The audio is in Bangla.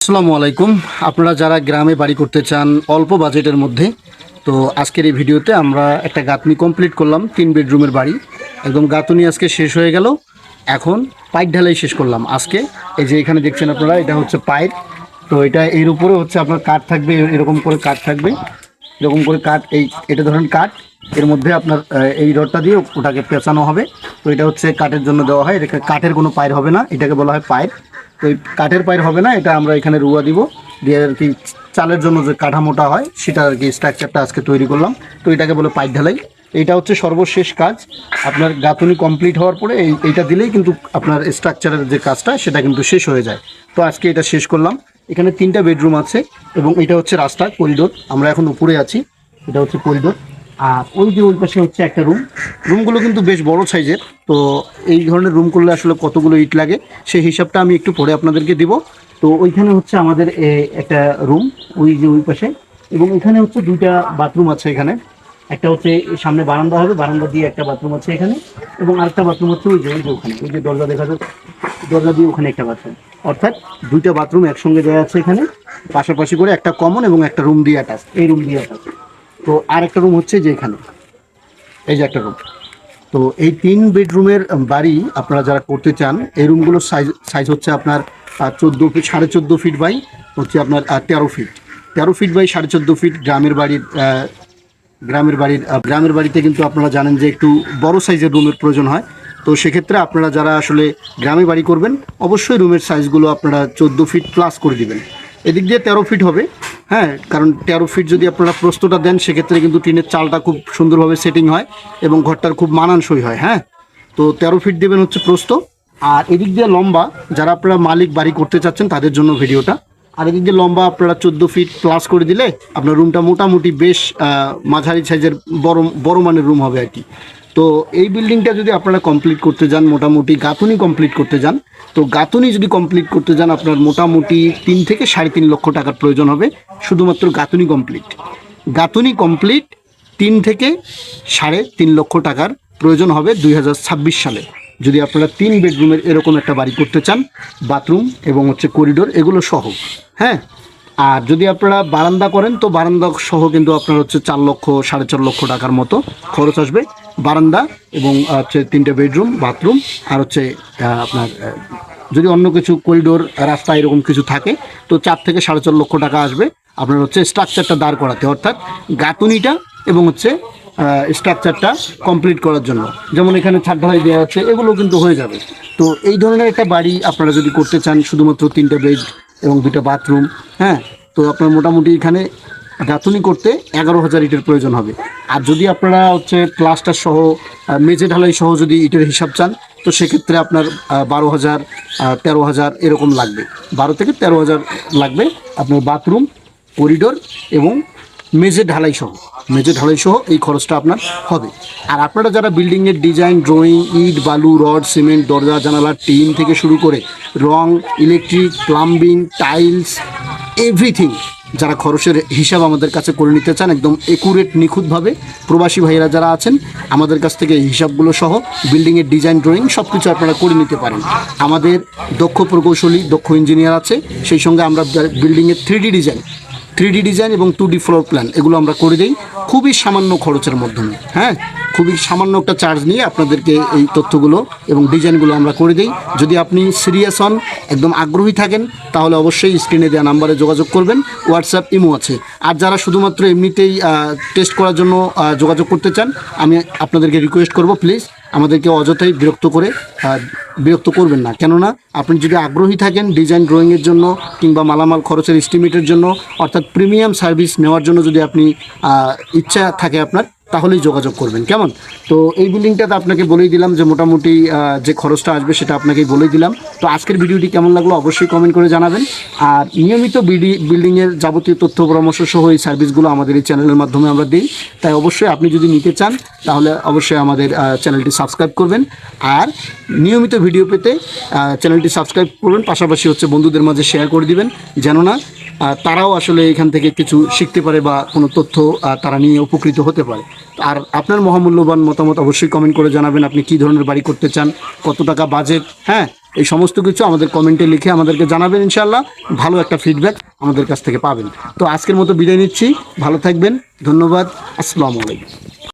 আসসালামু আলাইকুম। আপনারা যারা গ্রামে বাড়ি করতে চান অল্প বাজেটের মধ্যে, তো আজকের এই ভিডিওতে আমরা একটা গাঁথনি কমপ্লিট করলাম। 3 বেডরুমের বাড়ি, একদম গাঁথনি আজকে শেষ হয়ে গেল। এখন পাইপ ঢালাই শেষ করলাম আজকে। এই যে এখানে দেখছেন আপনারা, এটা হচ্ছে পাইপ। তো এটা এর উপরে হচ্ছে আপনার কাঠ থাকবে, এরকম করে কাঠ থাকবে, এরকম করে কাঠ। এটা ধরেন কাঠ, এর মধ্যে আপনার এই রডটা দিয়ে ওটাকে পেঁচানো হবে। তো এটা হচ্ছে কাঠের জন্য দেওয়া হয়। এটা কাঠের কোনো পাইপ হবে না, এটাকে বলা হয় পাইপ। তো এই কাঠের পাইপ হবে না, এটা আমরা এখানে রুয়া দিব দিয়ে আর কি চালের জন্য যে কাঠামোটা হয় সেটা আর কি স্ট্রাকচারটা আজকে তৈরি করলাম। তো এটাকে বলে পাইপ ঢালাই। এইটা হচ্ছে সর্বশেষ কাজ। আপনার গাঁথনি কমপ্লিট হওয়ার পরে এইটা দিলেই কিন্তু আপনার স্ট্রাকচারের যে কাজটা সেটা কিন্তু শেষ হয়ে যায়। তো আজকে এটা শেষ করলাম। এখানে 3টা বেডরুম আছে এবং এটা হচ্ছে রাস্তা, করিডোর। আমরা এখন উপরে আছি, এটা হচ্ছে করিডোর। আর ওই যে ওই পাশে হচ্ছে একটা রুমগুলো কিন্তু বেশ বড় সাইজের। তো এই ধরনের রুম করলে আসলে কতগুলো ইট লাগে সেই হিসাবটা আমি একটু পরে আপনাদেরকে দিব। তো ওইখানে হচ্ছে আমাদের একটা রুম, ওই যে ওই পাশে। এবং এখানে হচ্ছে 2টা বাথরুম আছে এখানে। একটা হচ্ছে সামনে বারান্দা হবে, বারান্দা দিয়ে একটা বাথরুম আছে এখানে। এবং আরেকটা বাথরুম হচ্ছে ওই যে ওখানে, ওই যে দরজা দেখা যাচ্ছে, দরজা দিয়ে ওখানে একটা বাথরুম। অর্থাৎ 2টা বাথরুম একসঙ্গে দেওয়া আছে এখানে, পাশাপাশি করে একটা কমন এবং একটা রুম দিয়ে অ্যাটাচ, এই রুম দিয়ে অ্যাটাচ। তো আর একটা রুম হচ্ছে যে এখানে, এই যে একটা রুম। তো এই 3 বেডরুমের বাড়ি আপনারা যারা করতে চান, এই রুমগুলোর সাইজ সাইজ হচ্ছে আপনার 14 ফিট, 14.5 ফিট বাই হচ্ছে আপনার 13 ফিট, 13 ফিট বাই 14.5 ফিট। গ্রামের বাড়িতে কিন্তু আপনারা জানেন যে একটু বড় সাইজের রুমের প্রয়োজন হয়। তো সেক্ষেত্রে আপনারা যারা আসলে গ্রামে বাড়ি করবেন, অবশ্যই রুমের সাইজগুলো আপনারা 14 ফিট প্লাস করে দিবেন। এদিক দিয়ে 13 ফিট হবে, হ্যাঁ, কারণ 13 ফিট যদি আপনারা প্রস্তটা দেন সেক্ষেত্রে কিন্তু টিনের চালটা খুব সুন্দরভাবে সেটিং হয় এবং ঘরটার খুব মানানসই হয়। হ্যাঁ, তো 13 ফিট দেবেন হচ্ছে প্রস্ত। আর এদিক দিয়ে লম্বা, যারা আপনারা মালিক বাড়ি করতে চাচ্ছেন তাদের জন্য ভিডিওটা। আর এদিক দিয়ে লম্বা আপনারা 14 ফিট প্লাস করে দিলে আপনার রুমটা মোটামুটি বেশ মাঝারি সাইজের বড় মানের রুম হবে আর কি। তো এই বিল্ডিংটা যদি আপনারা কমপ্লিট করতে যান, মোটামুটি গাঁথুনি কমপ্লিট করতে যান, তো গাঁথুনি যদি কমপ্লিট করতে যান আপনার মোটামুটি 3 থেকে 3.5 লক্ষ টাকার প্রয়োজন হবে শুধুমাত্র গাঁথুনি কমপ্লিট। গাঁথুনি কমপ্লিট 3 থেকে 3.5 লক্ষ টাকার প্রয়োজন হবে 2026 সালে, যদি আপনারা 3 বেডরুমের এরকম একটা বাড়ি করতে চান, বাথরুম এবং হচ্ছে করিডোর এগুলো সহ। হ্যাঁ, আর যদি আপনারা বারান্দা করেন তো বারান্দা সহ কিন্তু আপনার হচ্ছে 4 লক্ষ 4.5 লক্ষ টাকার মতো খরচ আসবে। বারান্দা এবং হচ্ছে 3টে বেডরুম, বাথরুম, আর হচ্ছে আপনার যদি অন্য কিছু করিডোর রাস্তা এরকম কিছু থাকে তো 4 থেকে 4.5 লক্ষ টাকা আসবে আপনার হচ্ছে স্ট্রাকচারটা দাঁড় করাতে, অর্থাৎ গাঁথুনিটা এবং হচ্ছে স্ট্রাকচারটা কমপ্লিট করার জন্য। যেমন এখানে ছাদ ঢালাই দেওয়া আছে, এগুলো কিন্তু হয়ে যাবে। তো এই ধরনের একটা বাড়ি আপনারা যদি করতে চান, শুধুমাত্র 3টে বেড এবং 2টা বাথরুম, হ্যাঁ, তো আপনার মোটামুটি এখানে গাঁথুনি করতে 11,000 ইটের প্রয়োজন হবে। আর যদি আপনারা হচ্ছে প্লাস্টার সহ মেঝে ঢালাই সহ যদি ইটের হিসাব চান তো সেক্ষেত্রে আপনার 12,000 13,000 এরকম লাগবে, 12 থেকে 13,000 লাগবে আপনার বাথরুম, করিডোর এবং মেঝে ঢালাই সহ এই খরচটা আপনার হবে। আর আপনারা যারা বিল্ডিংয়ের ডিজাইন, ড্রয়িং, ইট, বালু, রড, সিমেন্ট, দরজা, জানালা, টিন থেকে শুরু করে রং, ইলেকট্রিক, প্লাম্বিং, টাইলস, এভরিথিং, যারা খরচের হিসাব আমাদের কাছে করে নিতে চান একদম একুরেট, নিখুঁতভাবে, প্রবাসী ভাইয়েরা যারা আছেন আমাদের কাছ থেকে এই হিসাবগুলো সহ বিল্ডিংয়ের ডিজাইন, ড্রয়িং সব কিছু আপনারা করে নিতে পারেন। আমাদের দক্ষ প্রকৌশলী, দক্ষ ইঞ্জিনিয়ার আছে, সেই সঙ্গে আমরা বিল্ডিংয়ের 3D ডিজাইন এবং 2D ফ্লোর প্ল্যান এগুলো আমরা করে দিই খুবই সামান্য খরচের মাধ্যমে। হ্যাঁ, খুবই সামান্য একটা চার্জ নিয়ে আপনাদেরকে এই তথ্যগুলো এবং ডিজাইনগুলো আমরা করে দিই। যদি আপনি সিরিয়াস হন, একদম আগ্রহী থাকেন, তাহলে অবশ্যই স্ক্রিনে দেওয়া নাম্বারে যোগাযোগ করবেন। হোয়াটসঅ্যাপ, ইমো আছে। আর যারা শুধুমাত্র এমনিতেই টেস্ট করার জন্য যোগাযোগ করতে চান, আমি আপনাদেরকে রিকোয়েস্ট করব, প্লিজ আমাদেরকে অযথাই বিরক্ত করবেন না। কেননা আপনি যদি আগ্রহী থাকেন ডিজাইন, ড্রয়িংয়ের জন্য কিংবা মালামাল খরচের এস্টিমেটের জন্য, অর্থাৎ প্রিমিয়াম সার্ভিস নেওয়ার জন্য যদি আপনি ইচ্ছা থাকে আপনার, তাহলেই যোগাযোগ করবেন। কেমন? তো এই বিল্ডিংটাতে আপনাকে বলেই দিলাম যে মোটামুটি যে খরচটা আসবে সেটা আপনাকেই বলেই দিলাম। তো আজকের ভিডিওটি কেমন লাগলো অবশ্যই কমেন্ট করে জানাবেন। আর নিয়মিত বিল্ডিংয়ের যাবতীয় তথ্য পরামর্শ সহ এই সার্ভিসগুলো আমাদের এই চ্যানেলের মাধ্যমে আমরা দিই। তাই অবশ্যই আপনি যদি নিতে চান তাহলে অবশ্যই আমাদের চ্যানেলটি সাবস্ক্রাইব করবেন। আর নিয়মিত ভিডিও পেতে চ্যানেলটি সাবস্ক্রাইব করবেন, পাশাপাশি হচ্ছে বন্ধুদের মাঝে শেয়ার করে দিবেন, যেন না তারাও আসলে এখান থেকে কিছু শিখতে পারে বা কোনো তথ্য তারা নিয়ে উপকৃত হতে পারে। আর আপনার মহামূল্যবান মতামত অবশ্যই কমেন্ট করে জানাবেন, আপনি কী ধরনের বাড়ি করতে চান, কত টাকা বাজেট, হ্যাঁ, এই সমস্ত কিছু আমাদের কমেন্টে লিখে আমাদেরকে জানাবেন, ইনশাআল্লাহ ভালো একটা ফিডব্যাক আমাদের কাছ থেকে পাবেন। তো আজকের মতো বিদায় নিচ্ছি, ভালো থাকবেন, ধন্যবাদ, আসসালামু আলাইকুম।